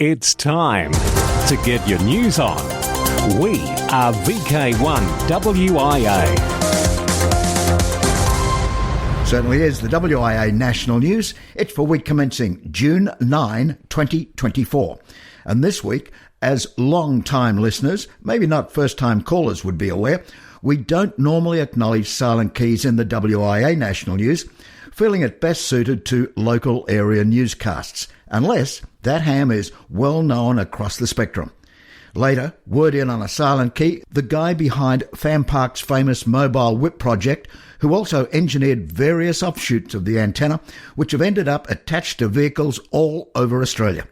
It's time to get your news on. We are VK1WIA. Certainly is the WIA National News. It's for week commencing June 9, 2024. And this week, as long-time listeners, maybe not first-time callers would be aware, we don't normally acknowledge silent keys in the WIA National News, feeling it best suited to local area newscasts, unless that ham is well known across the spectrum. Later, word in on a silent key, the guy behind FanPark's famous mobile whip project, who also engineered various offshoots of the antenna, which have ended up attached to vehicles all over Australia.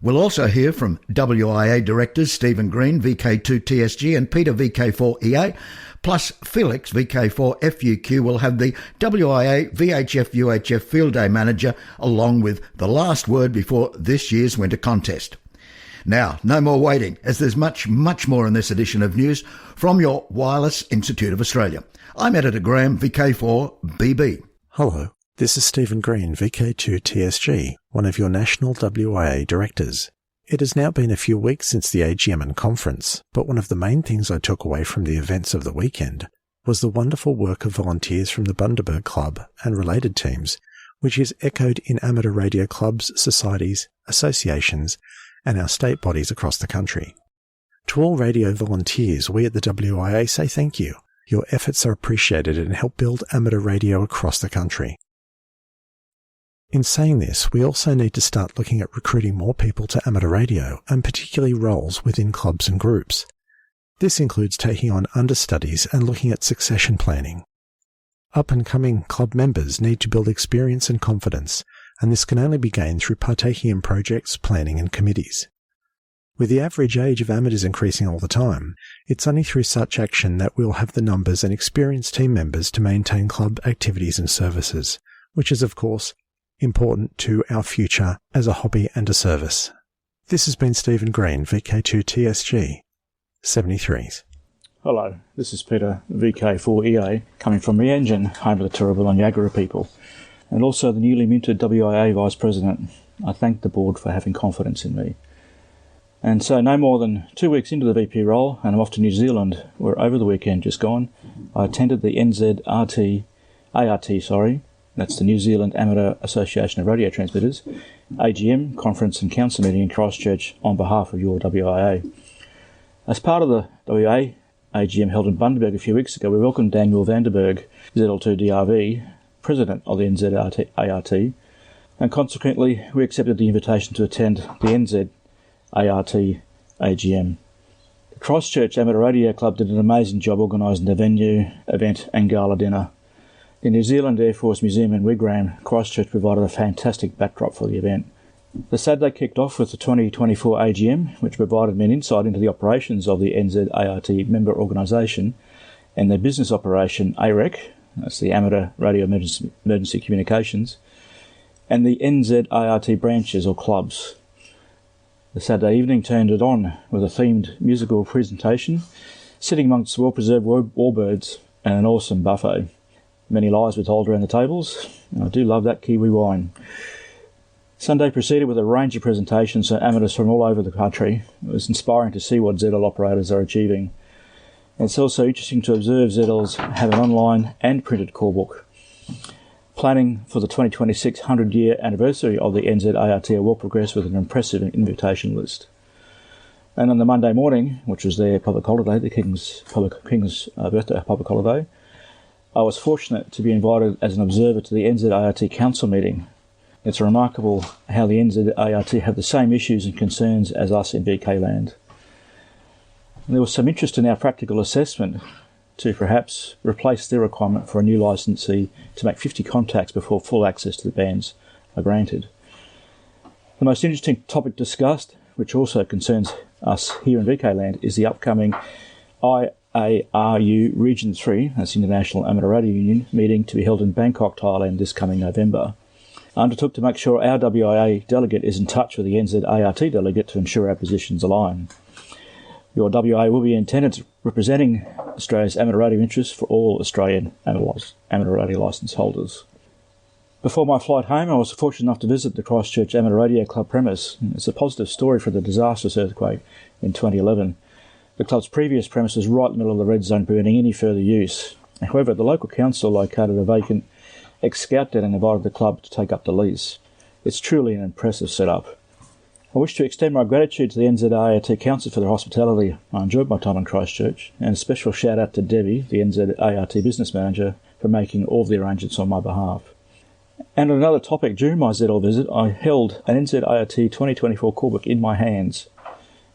We'll also hear from WIA directors Stephen Green, VK2TSG, and Peter, VK4EA, plus Felix, VK4FUQ, will have the WIA VHF-UHF Field Day Manager, along with the last word before this year's winter contest. Now, no more waiting, as there's much more in this edition of news from your Wireless Institute of Australia. I'm Editor Graham, VK4BB. Hello, this is Stephen Green, VK2TSG, one of your national WIA directors. It has now been a few weeks since the AGM and conference, but one of the main things I took away from the events of the weekend was the wonderful work of volunteers from the Bundaberg Club and related teams, which is echoed in amateur radio clubs, societies, associations, and our state bodies across the country. To all radio volunteers, we at the WIA say thank you. Your efforts are appreciated and help build amateur radio across the country. In saying this, we also need to start looking at recruiting more people to amateur radio, and particularly roles within clubs and groups. This includes taking on understudies and looking at succession planning. Up-and-coming club members need to build experience and confidence, and this can only be gained through partaking in projects, planning and committees. With the average age of amateurs increasing all the time, it's only through such action that we'll have the numbers and experienced team members to maintain club activities and services, which is, of course, important to our future as a hobby and a service. This has been Stephen Green, VK2TSG, 73s. Hello, this is Peter, VK4EA, coming from the engine, home of the Turrbal and Yagara people, and also the newly minted WIA Vice President. I thank the board for having confidence in me. And so no more than 2 weeks into the VP role, and I'm off to New Zealand, where over the weekend just gone, I attended the that's the New Zealand Amateur Association of Radio Transmitters, AGM, conference and council meeting in Christchurch on behalf of your WIA. As part of the WIA AGM held in Bundaberg a few weeks ago, we welcomed Daniel Vanderberg, ZL2DRV, President of the NZART, and consequently we accepted the invitation to attend the NZART AGM. The Christchurch Amateur Radio Club did an amazing job organising the venue, event and gala dinner. The New Zealand Air Force Museum in Wigram, Christchurch, provided a fantastic backdrop for the event. The Saturday kicked off with the 2024 AGM, which provided me an insight into the operations of the NZART member organisation and their business operation, AREC, that's the Amateur Radio Emergency Communications, and the NZART branches or clubs. The Saturday evening turned it on with a themed musical presentation, sitting amongst well-preserved warbirds and an awesome buffet. Many lies were told around the tables, and I do love that Kiwi wine. Sunday proceeded with a range of presentations to amateurs from all over the country. It was inspiring to see what ZL operators are achieving. And it's also interesting to observe ZLs have an online and printed call book. Planning for the 2026 100-year anniversary of the NZART are well progressed with an impressive invitation list. And on the Monday morning, which was their public holiday, the King's birthday public holiday, I was fortunate to be invited as an observer to the NZART Council meeting. It's remarkable how the NZART have the same issues and concerns as us in VK land. And there was some interest in our practical assessment to perhaps replace their requirement for a new licensee to make 50 contacts before full access to the bands are granted. The most interesting topic discussed, which also concerns us here in VK land, is the upcoming IARU Region 3, that's International Amateur Radio Union, meeting to be held in Bangkok, Thailand this coming November. I undertook to make sure our WIA delegate is in touch with the NZART delegate to ensure our positions align. Your WIA will be in attendance representing Australia's amateur radio interests for all Australian amateur radio licence holders. Before my flight home, I was fortunate enough to visit the Christchurch Amateur Radio Club premise. It's a positive story for the disastrous earthquake in 2011. The club's previous premise was right in the middle of the red zone, preventing any further use. However, the local council located a vacant ex-scout den and invited the club to take up the lease. It's truly an impressive setup. I wish to extend my gratitude to the NZART Council for their hospitality. I enjoyed my time in Christchurch, and a special shout out to Debbie, the NZART business manager, for making all the arrangements on my behalf. And on another topic, during my ZL visit, I held an NZART 2024 callbook in my hands,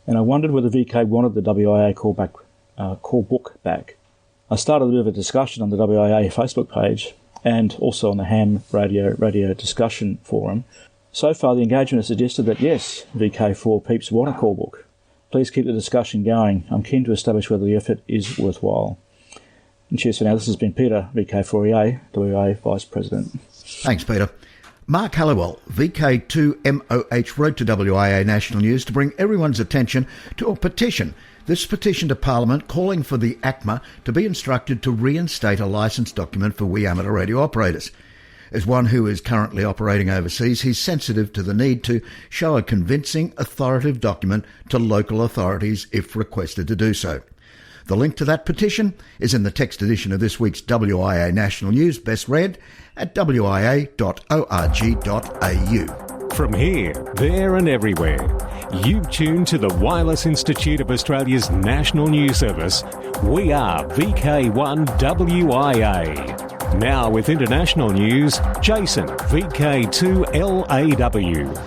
and I wondered whether VK wanted the WIA callbook back. I started a bit of a discussion on the WIA Facebook page and also on the ham radio discussion forum. So far, the engagement has suggested that yes, VK4 peeps want a callbook. Please keep the discussion going. I'm keen to establish whether the effort is worthwhile. And cheers for now. This has been Peter, VK4WIA, WIA Vice President. Thanks, Peter. Mark Halliwell, VK2MOH, wrote to WIA National News to bring everyone's attention to a petition. This petition to Parliament calling for the ACMA to be instructed to reinstate a licence document for WIA amateur radio operators. As one who is currently operating overseas, he's sensitive to the need to show a convincing, authoritative document to local authorities if requested to do so. The link to that petition is in the text edition of this week's WIA National News, best read at wia.org.au. From here, there and everywhere, you've tuned to the Wireless Institute of Australia's National News Service. We are VK1WIA. Now with international news, Jason, VK2LAW.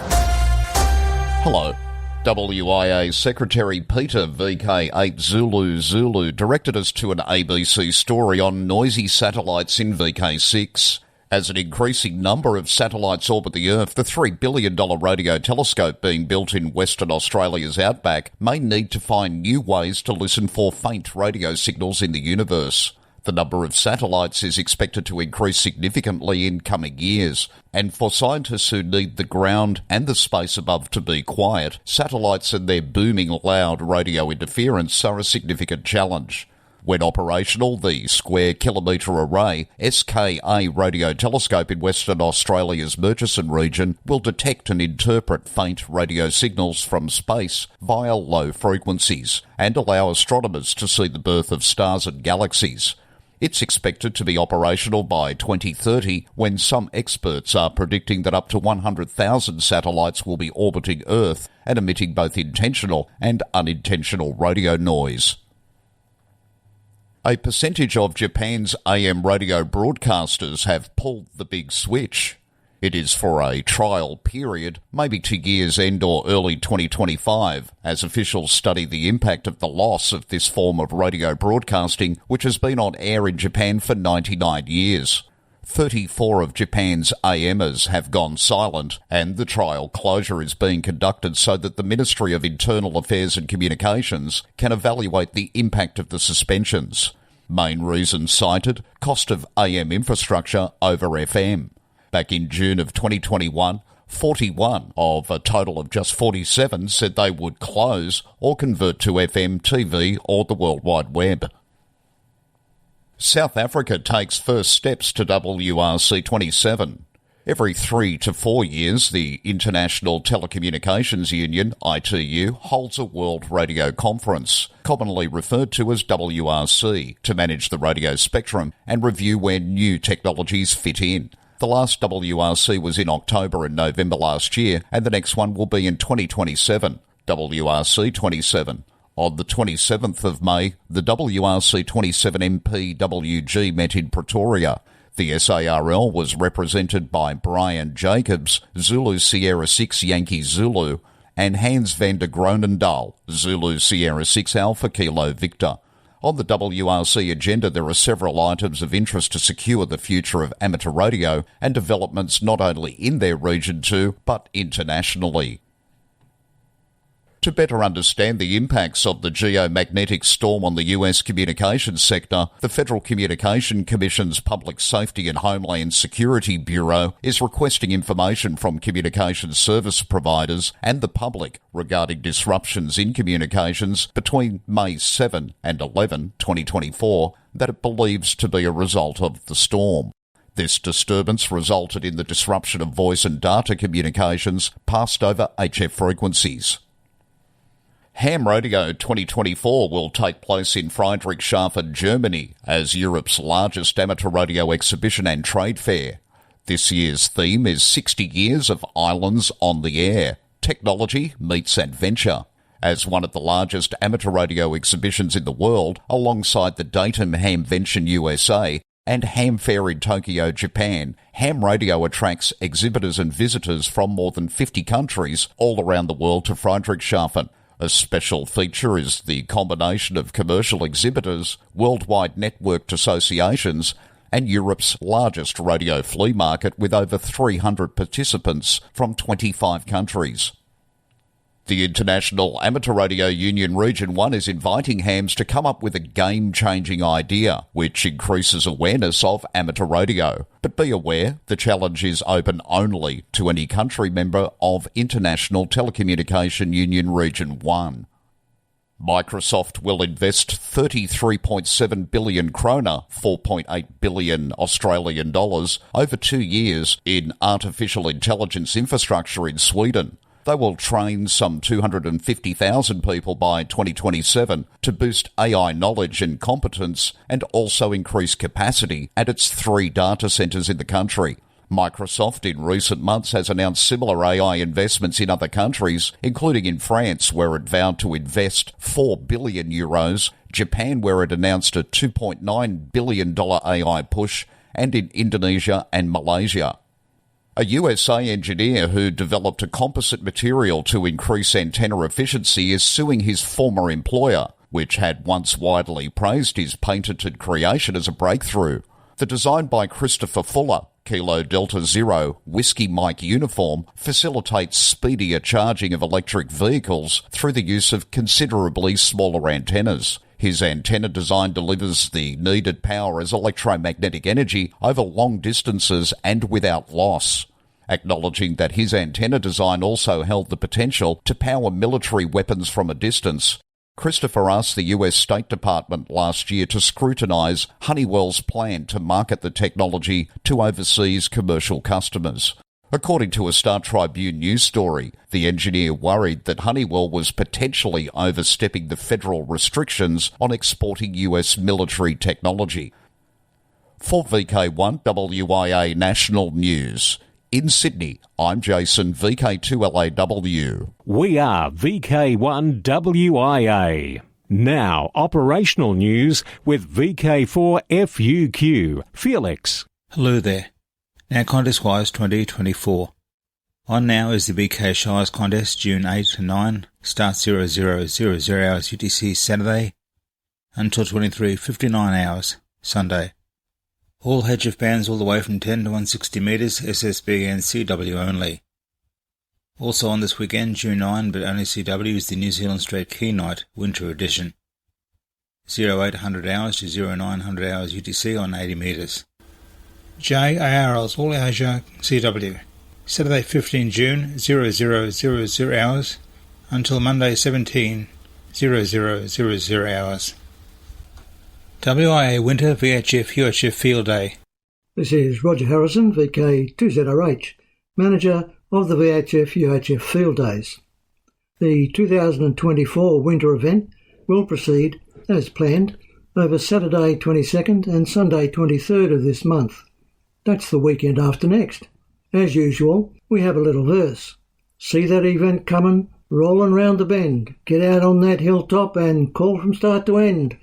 Hello. WIA Secretary Peter, VK8 Zulu, directed us to an ABC story on noisy satellites in VK6. As an increasing number of satellites orbit the Earth, the $3 billion radio telescope being built in Western Australia's outback may need to find new ways to listen for faint radio signals in the universe. The number of satellites is expected to increase significantly in coming years, and for scientists who need the ground and the space above to be quiet, satellites and their booming loud radio interference are a significant challenge. When operational, the Square Kilometre Array SKA radio telescope in Western Australia's Murchison region will detect and interpret faint radio signals from space via low frequencies and allow astronomers to see the birth of stars and galaxies. It's expected to be operational by 2030, when some experts are predicting that up to 100,000 satellites will be orbiting Earth and emitting both intentional and unintentional radio noise. A percentage of Japan's AM radio broadcasters have pulled the big switch. It is for a trial period, maybe to year's end or early 2025, as officials study the impact of the loss of this form of radio broadcasting, which has been on air in Japan for 99 years. 34 of Japan's AMers have gone silent, and the trial closure is being conducted so that the Ministry of Internal Affairs and Communications can evaluate the impact of the suspensions. Main reason cited, cost of AM infrastructure over FM. Back in June of 2021, 41 of a total of just 47 said they would close or convert to FM, TV or the World Wide Web. South Africa takes first steps to WRC 27. Every 3 to 4 years, the International Telecommunications Union, ITU, holds a World Radio Conference, commonly referred to as WRC, to manage the radio spectrum and review where new technologies fit in. The last WRC was in October and November last year, and the next one will be in 2027, WRC 27. On the 27th of May, the WRC 27 MPWG met in Pretoria. The SARL was represented by Brian Jacobs, Zulu Sierra 6 Yankee Zulu, and Hans van der Gronendahl, Zulu Sierra 6 Alpha Kilo Victor. On the WRC agenda, there are several items of interest to secure the future of amateur radio and developments not only in their region too, but internationally. To better understand the impacts of the geomagnetic storm on the US communications sector, the Federal Communication Commission's Public Safety and Homeland Security Bureau is requesting information from communications service providers and the public regarding disruptions in communications between May 7 and 11, 2024, that it believes to be a result of the storm. This disturbance resulted in the disruption of voice and data communications passed over HF frequencies. Ham Radio 2024 will take place in Friedrichshafen, Germany, as Europe's largest amateur radio exhibition and trade fair. This year's theme is 60 Years of Islands on the Air. Technology meets adventure. As one of the largest amateur radio exhibitions in the world, alongside the Datum Hamvention USA and Ham Fair in Tokyo, Japan, Ham Radio attracts exhibitors and visitors from more than 50 countries all around the world to Friedrichshafen. A special feature is the combination of commercial exhibitors, worldwide networked associations, and Europe's largest radio flea market with over 300 participants from 25 countries. The International Amateur Radio Union Region 1 is inviting hams to come up with a game-changing idea which increases awareness of amateur radio. But be aware, the challenge is open only to any country member of International Telecommunication Union Region 1. Microsoft will invest 33.7 billion kroner, 4.8 billion Australian dollars, over 2 years in artificial intelligence infrastructure in Sweden. They will train some 250,000 people by 2027 to boost AI knowledge and competence and also increase capacity at its 3 data centres in the country. Microsoft in recent months has announced similar AI investments in other countries, including in France, where it vowed to invest €4 billion, Japan, where it announced a $2.9 billion AI push, and in Indonesia and Malaysia. A USA engineer who developed a composite material to increase antenna efficiency is suing his former employer, which had once widely praised his patented creation as a breakthrough. The design by Christopher Fuller, Kilo Delta Zero, Whiskey Mike uniform, facilitates speedier charging of electric vehicles through the use of considerably smaller antennas. His antenna design delivers the needed power as electromagnetic energy over long distances and without loss. Acknowledging that his antenna design also held the potential to power military weapons from a distance, Christopher asked the US State Department last year to scrutinise Honeywell's plan to market the technology to overseas commercial customers. According to a Star Tribune news story, the engineer worried that Honeywell was potentially overstepping the federal restrictions on exporting US military technology. For VK1WIA National News, in Sydney, I'm Jason, VK2LAW. We are VK1WIA. Now, operational news with VK4FUQ. Felix. Hello there. Now Contest-wise 2024. On now is the VK Shires Contest, June 8 to 9, starts 0000 hours UTC Saturday until 23:59 hours Sunday. All HF bands all the way from 10 to 160 metres, SSB and CW only. Also on this weekend, June 9, but only CW, is the New Zealand Straight Key Night Winter Edition. 0800 hours to 0900 hours UTC on 80 metres. JARLs All Asia CW. Saturday 15 June 0000 hours until Monday 17 0000 hours. WIA Winter VHF UHF Field Day. This is Roger Harrison, VK2ZRH, manager of the VHF UHF Field Days. The 2024 winter event will proceed as planned over Saturday 22nd and Sunday 23rd of this month. That's the weekend after next. As usual, we have a little verse. See that event coming, rolling round the bend. Get out on that hilltop and call from start to end.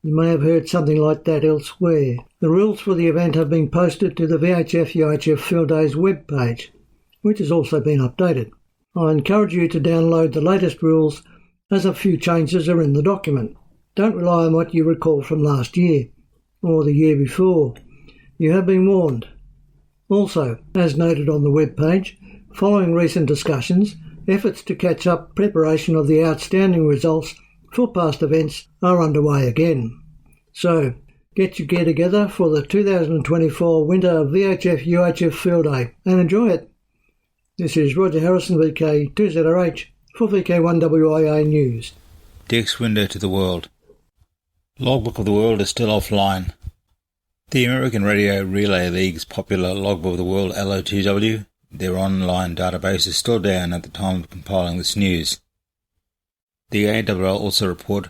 You may have heard something like that elsewhere. The rules for the event have been posted to the VHF UHF Field Days webpage, which has also been updated. I encourage you to download the latest rules as a few changes are in the document. Don't rely on what you recall from last year or the year before. You have been warned. Also, as noted on the webpage, following recent discussions, efforts to catch up preparation of the outstanding results for past events are underway again. So, get your gear together for the 2024 Winter VHF UHF Field Day and enjoy it. This is Roger Harrison, VK2ZRH, for VK1WIA News. DX Window to the World. Logbook of the World is still offline. The American Radio Relay League's popular Logbook of the World LO2W, their online database, is still down at the time of compiling this news. The ARRL also report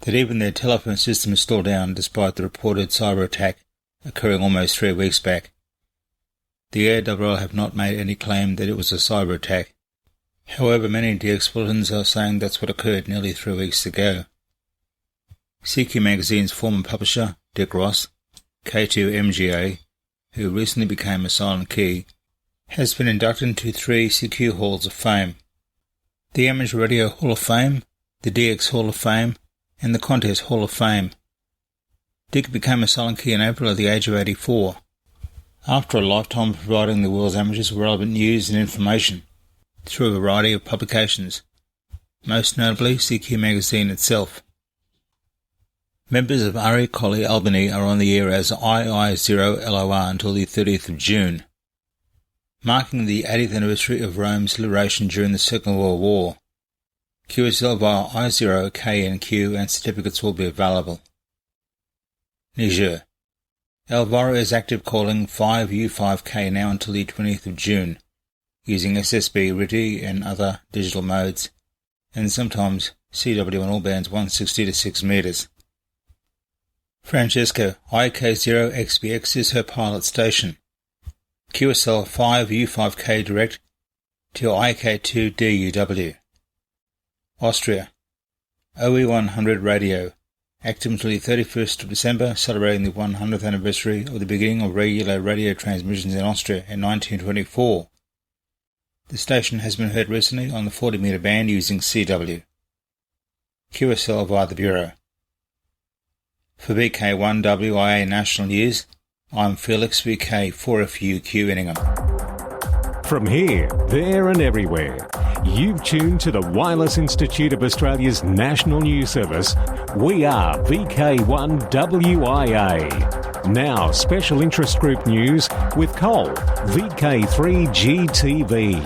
that even their telephone system is still down despite the reported cyber attack occurring almost 3 weeks back. The ARRL have not made any claim that it was a cyber attack. However, many DX bulletins are saying that's what occurred nearly 3 weeks ago. CQ Magazine's former publisher, Dick Ross, K2MGA, who recently became a silent key, has been inducted into 3 CQ Halls of Fame: the Amateur Radio Hall of Fame, the DX Hall of Fame, and the Contest Hall of Fame. Dick became a silent key in April at the age of 84, after a lifetime of providing the world's amateurs with relevant news and information through a variety of publications, most notably CQ Magazine itself. Members of RE Collie Albany are on the air as II0LOR until the 30th of June, marking the 80th anniversary of Rome's liberation during the Second World War. QSL via I0, K and Q, and certificates will be available. Niger. Elvira is active calling 5U5K now until the 20th of June, using SSB, RTTY and other digital modes, and sometimes CW on all bands 160 to 6 meters. Francesco, IK0XBX is her pilot station. QSL 5U5K direct to IK2DUW. Austria. OE100 radio, active until the 31st of December, celebrating the 100th anniversary of the beginning of regular radio transmissions in Austria in 1924. The station has been heard recently on the 40-metre band using CW. QSL via the Bureau. For VK1WIA National News, I'm Felix, VK4FUQ Inningham. From here, there and everywhere, you've tuned to the Wireless Institute of Australia's National News Service. We are VK1WIA. Now, Special Interest Group News with Cole, VK3GTV.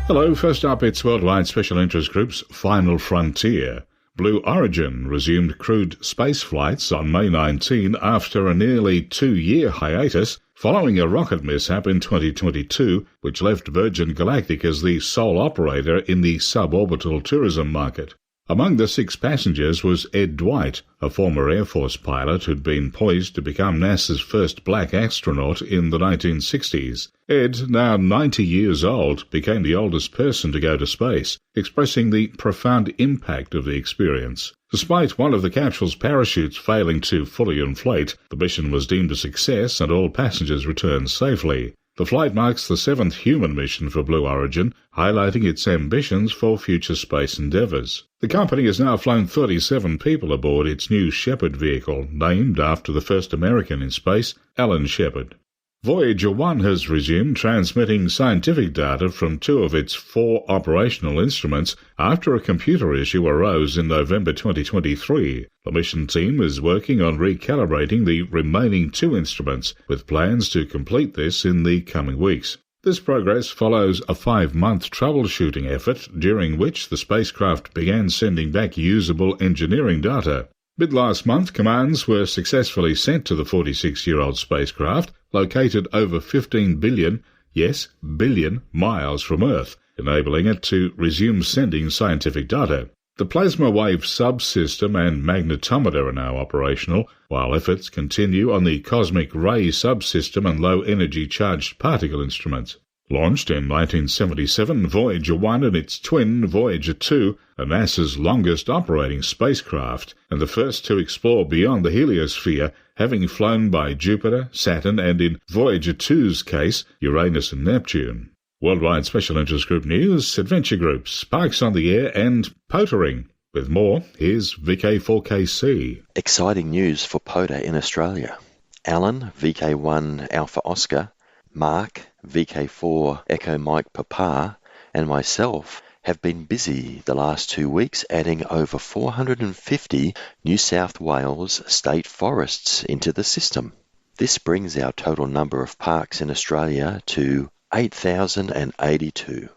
Hello, first up it's Worldwide Special Interest Group's Final Frontier. Blue Origin resumed crewed space flights on May 19 after a nearly 2-year hiatus following a rocket mishap in 2022, which left Virgin Galactic as the sole operator in the suborbital tourism market. Among the 6 passengers was Ed Dwight, a former Air Force pilot who'd been poised to become NASA's first black astronaut in the 1960s. Ed, now 90 years old, became the oldest person to go to space, expressing the profound impact of the experience. Despite one of the capsule's parachutes failing to fully inflate, the mission was deemed a success and all passengers returned safely. The flight marks the 7th human mission for Blue Origin, highlighting its ambitions for future space endeavours. The company has now flown 37 people aboard its new Shepard vehicle, named after the first American in space, Alan Shepard. Voyager 1 has resumed transmitting scientific data from 2 of its 4 operational instruments after a computer issue arose in November 2023. The mission team is working on recalibrating the remaining 2 instruments, with plans to complete this in the coming weeks. This progress follows a 5-month troubleshooting effort during which the spacecraft began sending back usable engineering data. Mid-last month, commands were successfully sent to the 46-year-old spacecraft, located over 15 billion, yes, billion, miles from Earth, enabling it to resume sending scientific data. The plasma wave subsystem and magnetometer are now operational, while efforts continue on the cosmic ray subsystem and low-energy charged particle instruments. Launched in 1977, Voyager 1 and its twin Voyager 2 are NASA's longest operating spacecraft, and the first to explore beyond the heliosphere, having flown by Jupiter, Saturn, and in Voyager 2's case, Uranus and Neptune. Worldwide Special Interest Group News, Adventure Groups, Sparks on the Air, and Potering. With more, here's VK4KC. Exciting news for POTA in Australia. Alan, VK1 Alpha Oscar, Mark, VK4 Echo Mike Papa, and myself have been busy the last 2 weeks adding over 450 New South Wales state forests into the system. This brings our total number of parks in Australia to 8,082.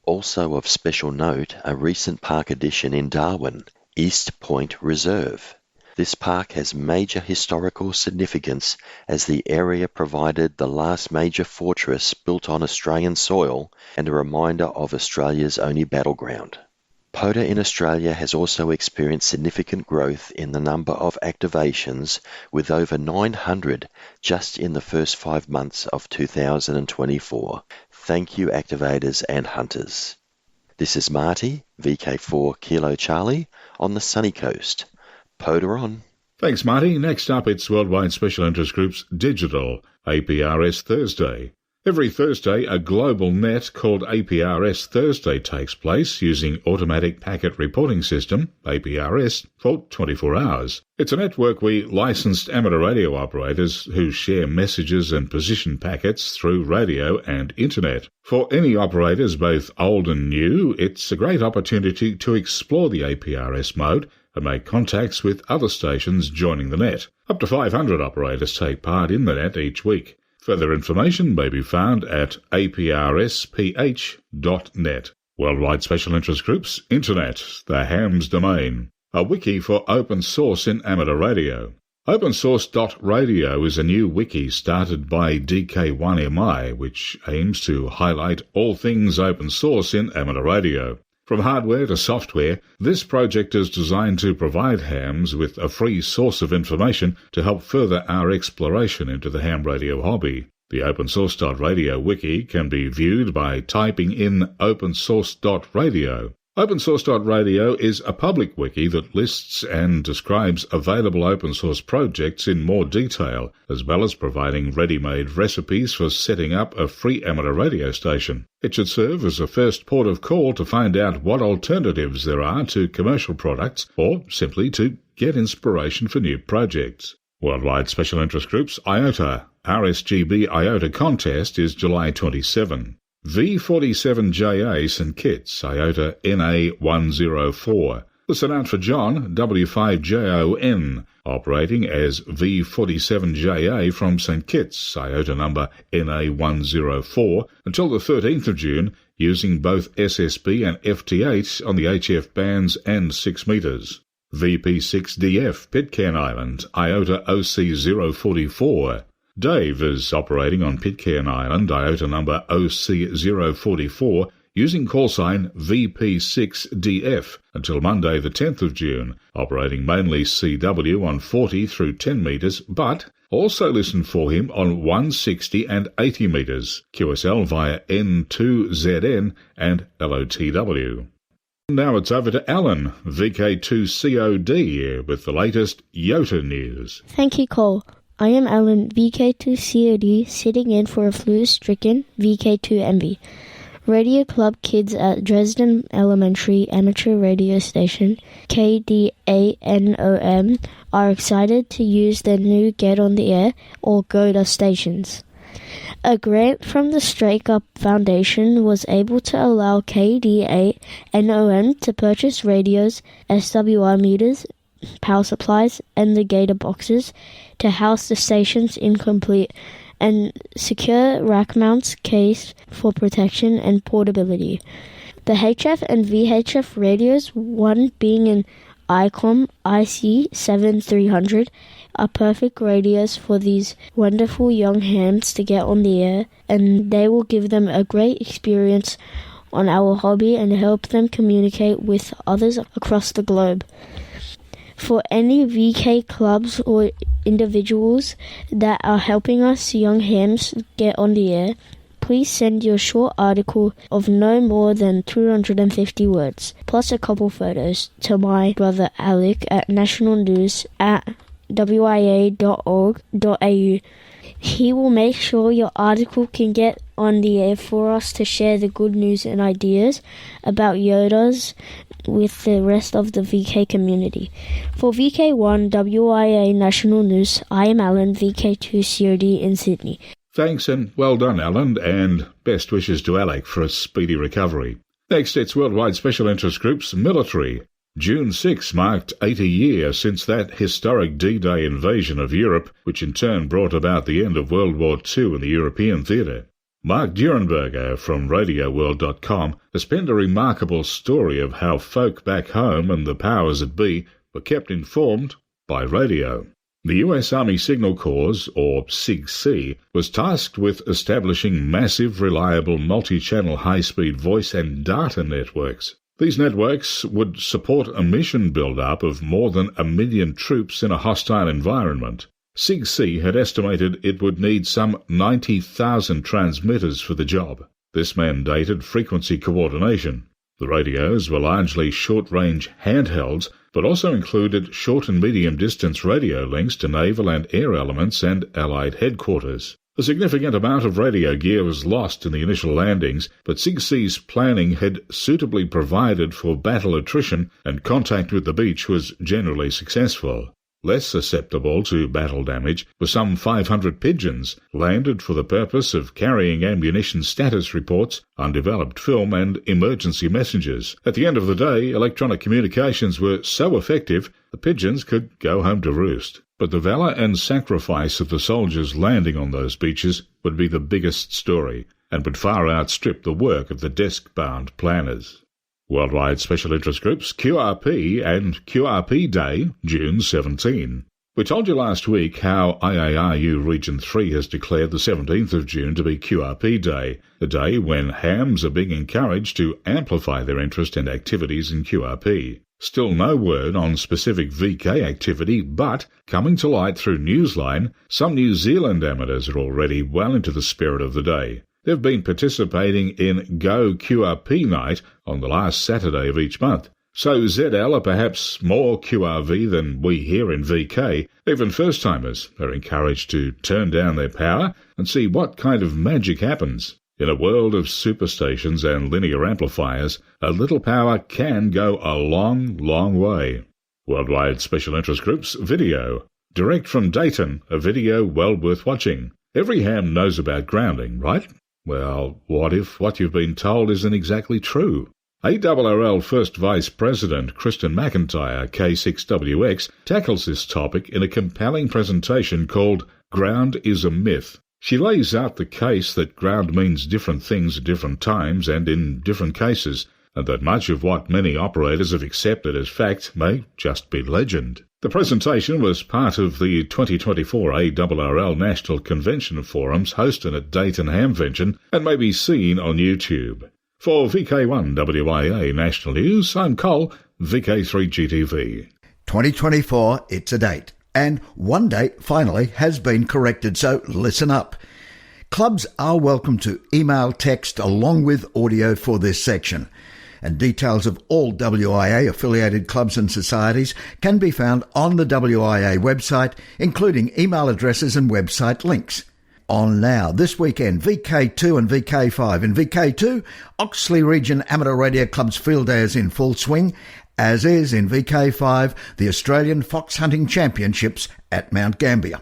Also of special note, a recent park addition in Darwin, East Point Reserve. This park has major historical significance as the area provided the last major fortress built on Australian soil and a reminder of Australia's only battleground. POTA in Australia has also experienced significant growth in the number of activations, with over 900 just in the first 5 months of 2024. Thank you, activators and hunters. This is Marty, VK4 Kilo Charlie, on the sunny coast. POTA on. Thanks, Marty. Next up, it's Worldwide Special Interest Group's Digital APRS Thursday. Every Thursday, a global net called APRS Thursday takes place using Automatic Packet Reporting System, APRS, for 24 hours. It's a network we licensed amateur radio operators who share messages and position packets through radio and internet. For any operators, both old and new, it's a great opportunity to explore the APRS mode and make contacts with other stations joining the net. Up to 500 operators take part in the net each week. Further information may be found at aprsph.net. Worldwide Special Interest Groups, Internet, the HAMS domain. A wiki for open source in amateur radio. OpenSource.radio is a new wiki started by VK1WIA, which aims to highlight all things open source in amateur radio. From hardware to software, this project is designed to provide hams with a free source of information to help further our exploration into the ham radio hobby. The OpenSource.radio wiki can be viewed by typing in OpenSource.radio. OpenSource.radio is a public wiki that lists and describes available open source projects in more detail, as well as providing ready-made recipes for setting up a free amateur radio station. It should serve as a first port of call to find out what alternatives there are to commercial products, or simply to get inspiration for new projects. Worldwide Special Interest Groups IOTA RSGB IOTA contest is July 27. V47JA St Kitts IOTA NA104. Listen out for John W5JON operating as V47JA from St Kitts IOTA number NA104 until the 13th of June using both SSB and FT8 on the HF bands and 6 metres. VP6DF Pitcairn Island IOTA OC044. Dave is operating on Pitcairn Island, IOTA number OC044, using call sign VP6DF until Monday the 10th of June, operating mainly CW on 40 through 10 metres, but also listen for him on 160 and 80 metres, QSL via N2ZN and LOTW. Now it's over to Alan, VK2COD, with the latest YOTA news. Thank you, Cole. I am Alan, VK2COD, sitting in for a flu-stricken VK2MB. Radio Club kids at Dresden Elementary Amateur Radio Station, KDANOM, are excited to use their new Get on the Air or GOTA stations. A grant from the Strike Up Foundation was able to allow KDANOM to purchase radios, SWR meters, power supplies, and the gator boxes to house the station's incomplete and secure rack mounts case for protection and portability. The HF and VHF radios, one being an ICOM IC7300, are perfect radios for these wonderful young hams to get on the air, and they will give them a great experience on our hobby and help them communicate with others across the globe. For any VK clubs or individuals that are helping us young hams get on the air, please send your short article of no more than 250 words, plus a couple photos, to my brother Alec at nationalnews@wia.org.au. He will make sure your article can get on the air for us to share the good news and ideas about YOTAs with the rest of the VK community. For VK1WIA National News, I am Alan, VK2COD in Sydney. Thanks and well done, Alan, and best wishes to Alec for a speedy recovery. Next, it's Worldwide Special Interest Group's Military. June 6 marked 80 years since that historic D-Day invasion of Europe, which in turn brought about the end of World War II in the European theatre. Mark Durenberger from RadioWorld.com has penned a remarkable story of how folk back home and the powers that be were kept informed by radio. The US Army Signal Corps, or SIG-C, was tasked with establishing massive, reliable, multi-channel high-speed voice and data networks. These networks would support a mission build-up of more than 1 million troops in a hostile environment. SIG-C had estimated it would need some 90,000 transmitters for the job. This mandated frequency coordination. The radios were largely short-range handhelds, but also included short and medium-distance radio links to naval and air elements and Allied headquarters. A significant amount of radio gear was lost in the initial landings, but SIG-C's planning had suitably provided for battle attrition, and contact with the beach was generally successful. Less susceptible to battle damage were some 500 pigeons, landed for the purpose of carrying ammunition status reports, undeveloped film and emergency messages. At the end of the day, electronic communications were so effective, the pigeons could go home to roost. But the valour and sacrifice of the soldiers landing on those beaches would be the biggest story, and would far outstrip the work of the desk-bound planners. Worldwide Special Interest Groups, QRP and QRP Day, June 17. We told you last week how IARU Region 3 has declared the 17th of June to be QRP Day, a day when hams are being encouraged to amplify their interest and activities in QRP. Still no word on specific VK activity, but, coming to light through Newsline, some New Zealand amateurs are already well into the spirit of the day. They've been participating in Go QRP Night on the last Saturday of each month. So ZL are perhaps more QRV than we here in VK. Even first-timers are encouraged to turn down their power and see what kind of magic happens. In a world of superstations and linear amplifiers, a little power can go a long, long way. Worldwide Special Interest Groups Video. Direct from Dayton, a video well worth watching. Every ham knows about grounding, right? Well, what if what you've been told isn't exactly true? ARRL First Vice President Kristen McIntyre, K6WX, tackles this topic in a compelling presentation called Ground is a Myth. She lays out the case that ground means different things at different times and in different cases, and that much of what many operators have accepted as fact may just be legend. The presentation was part of the 2024 ARRL National Convention Forums hosted at Dayton Hamvention and may be seen on YouTube. For VK1WIA National News, I'm Cole, VK3GTV. 2024, it's a date. And one date finally has been corrected, so listen up. Clubs are welcome to email, text along with audio for this section. And details of all WIA-affiliated clubs and societies can be found on the WIA website, including email addresses and website links. On now, this weekend, VK2 and VK5. In VK2, Oxley Region Amateur Radio Club's field day is in full swing, as is in VK5, the Australian Fox Hunting Championships at Mount Gambier.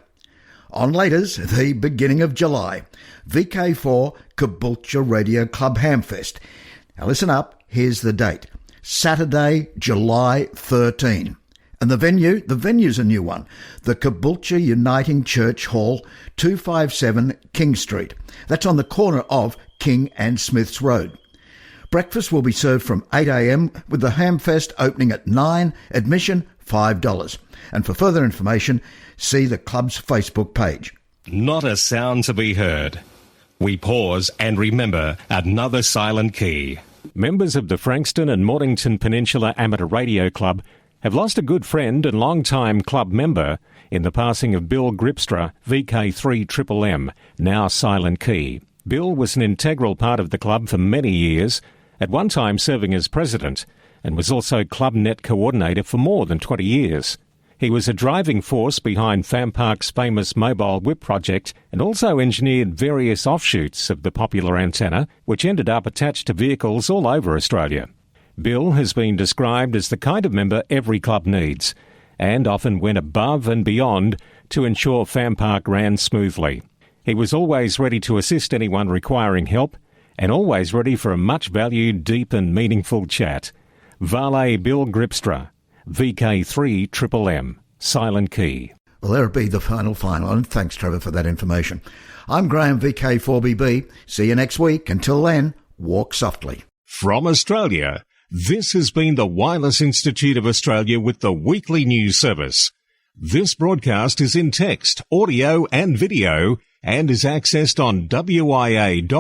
On laters, the beginning of July, VK4 Caboolture Radio Club Hamfest. Now listen up. Here's the date, Saturday, July 13. And the venue's a new one, the Caboolture Uniting Church Hall, 257 King Street. That's on the corner of King and Smiths Road. Breakfast will be served from 8 a.m, with the Hamfest opening at 9, admission $5. And for further information, see the club's Facebook page. Not a sound to be heard. We pause and remember another silent key. Members of the Frankston and Mornington Peninsula Amateur Radio Club have lost a good friend and long-time club member in the passing of Bill Gripstra, VK3MMM, now Silent Key. Bill was an integral part of the club for many years, at one time serving as president, and was also club net coordinator for more than 20 years. He was a driving force behind FAMPark's famous mobile whip project and also engineered various offshoots of the popular antenna, which ended up attached to vehicles all over Australia. Bill has been described as the kind of member every club needs, and often went above and beyond to ensure FAMPark ran smoothly. He was always ready to assist anyone requiring help, and always ready for a much-valued, deep and meaningful chat. Vale Bill Gripstra, VK3MMM, Silent Key. Well, there'll be the final, and thanks, Trevor, for that information. I'm Graham, VK4BB. See you next week. Until then, walk softly. From Australia, this has been the Wireless Institute of Australia with the weekly news service. This broadcast is in text, audio and video and is accessed on wia.org.au.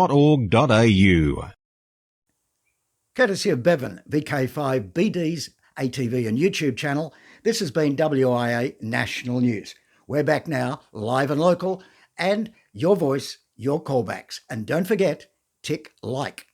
Courtesy of Bevan, VK5BD's ATV and YouTube channel, this has been WIA National News. We're back now, live and local, and your voice, your callbacks. And don't forget, tick like.